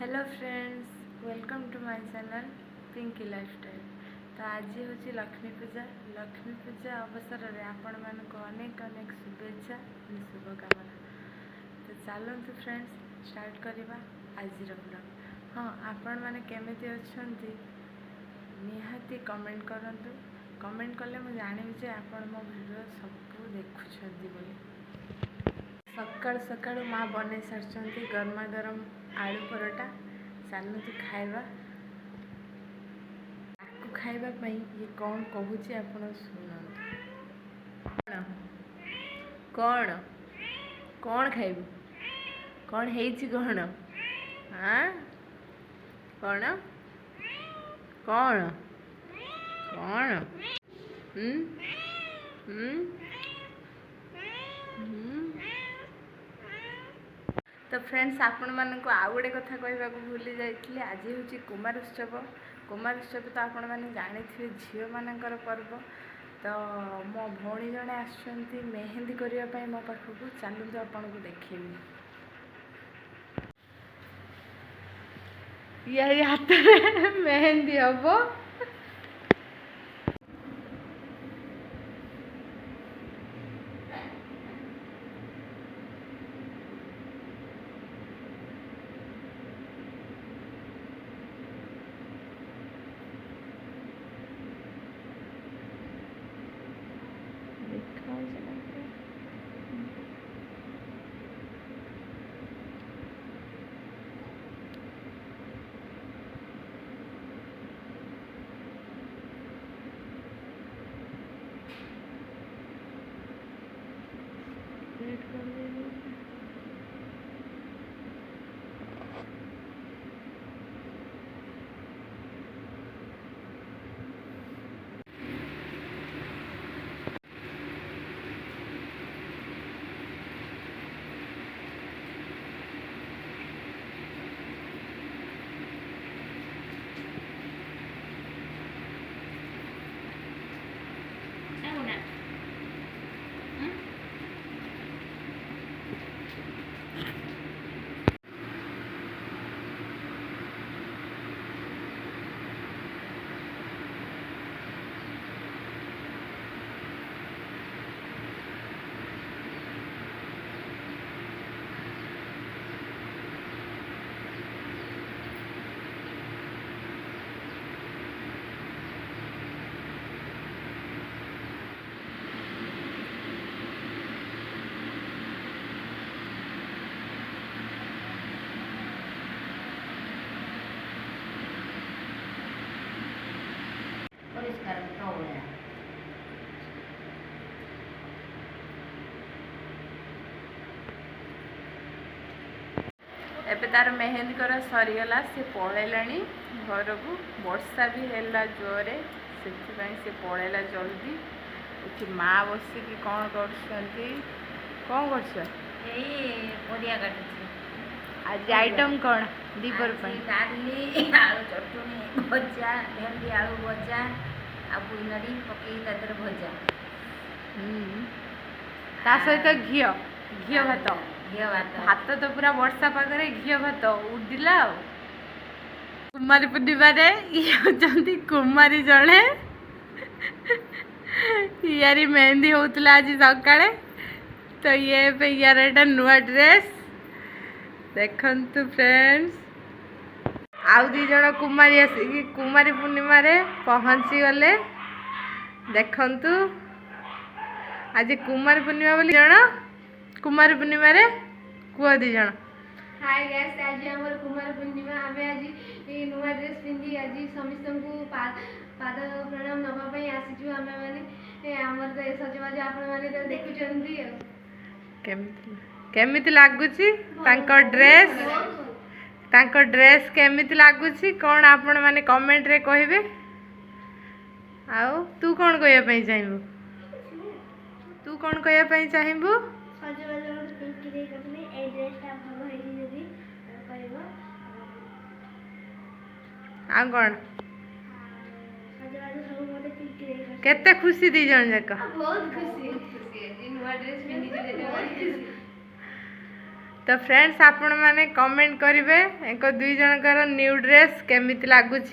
Hello friends, welcome to my channel Pinky lifestyle. तो आज हूँ लक्ष्मी पूजा अवसर में आपण मानक अनेक अनेक शुभेच्छा शुभकामना। तो चलते फ्रेंड्स स्टार्ट करवा आज ब्लॉग। हाँ, आपण मैंने केमिति अछंती निहाती कमेंट करंतु। कमेंट कले मुझे जानिबी जे आपण मो वीडियो सबको देखुछंती बोली। सकाळु सकाळु माँ बनै सारी गरमा गरम आलू परोटा। चलते खाइबा। आपको खाइबा पई ये कौन कहूची आपण सुनंतु। कौन कौन खाइबू? कौन हेइची कौन? हाँ कौन कौन कौन? हम्म हम्म तो फ्रेंड्स, आपण मानक आउ गोटे कथा कहवाक भूली जाइए। आज हूँ कुमार उत्सव। कुमार उत्सव तो आपण मैंने जानी थे झील मानकर पर्व। तो मो भौणी जड़े आसुँच मेहंदी करने मो पाखक। चलते आपन को देखी यही हाथ में मेहंदी हम। एबे तार मेहंदी करा सरीगला। से पलैला घर को। वर्षा भी है जोरे से पलैला जल्दी। ये माँ बसिकी कौन कर आज आइटम कौन दीपर डाली आलू चटनी भजा भेंडी आलू भजा आ बुनरी पकई तादर भजा ता सहित घी भात। घी भात भात तो पूरा वर्षा पागे घी भात उड़िला। कुमारी पूर्णिमा ये होती कुमारी जड़े यारी मेहंदी होता आज सकाଳେ। तो ये यार एटा नुआ ड्रेस देखंतु फ्रेंड्स। आउ दी जण कुमारी आसिकी कुमारी पूर्णिमा रे पहुँची गले। देखंतु आज कुमार पूर्णिमा बोली जण कुमार पूर्णिमा रे कुह दी जण। हाय गाइस, आज हमर कुमार पूर्णिमा। आमे आज नुआ ड्रेस पिंदी आज समस्त को पाद प्रणाम नवा पई आसीजु। आमे माने हमर तो सजबाज आपण माने तो देखुचंदी। केमिति लागुची तांको ड्रेस? तांको ड्रेस केमिति लागुची कौन आपण माने कमेंट रे कहिबे। आउ तू कौन कहया पई चाहिबू? तू कौन कहया पई चाहिबू? सजबाज पिंकी दे कतने ए ड्रेसटा भलो हेली जदी कहबो। आ कौन सजबाज सब मते पिंकी दे केते खुशी दी जण जाक। बहुत खुशी है जी नुआ ड्रेस पिंदी जे बहुत खुशी। तो फ्रेंड्स आपण मैंने कमेंट करेंगे एक दुई जनकर न्यू ड्रेस केमिति लगुच।